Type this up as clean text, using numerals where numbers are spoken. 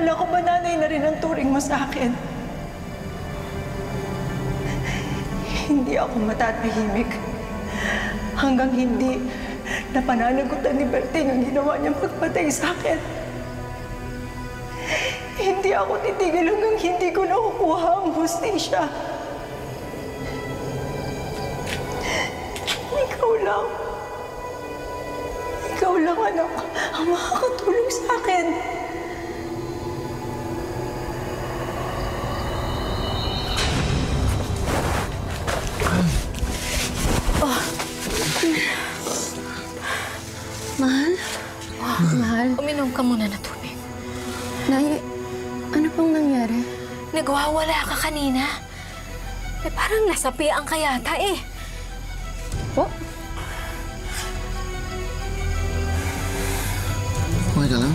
Wala ko ba nanay na rin ang turing mo sa akin? Hindi ako matatahimik hanggang hindi napananagutan ni Berting ang ginawa niya magpatay sa akin. Hindi ako titigil hanggang hindi ko nakukuha ang hustisya. Ikaw lang, anak, ang makakatulong sa akin. Mahal? Mahal? Uminom ka muna na tubig. Nay, ano pong nangyari? Nagwawala ka kanina. Parang nasapian ka yata eh. Po? Okay ka lang?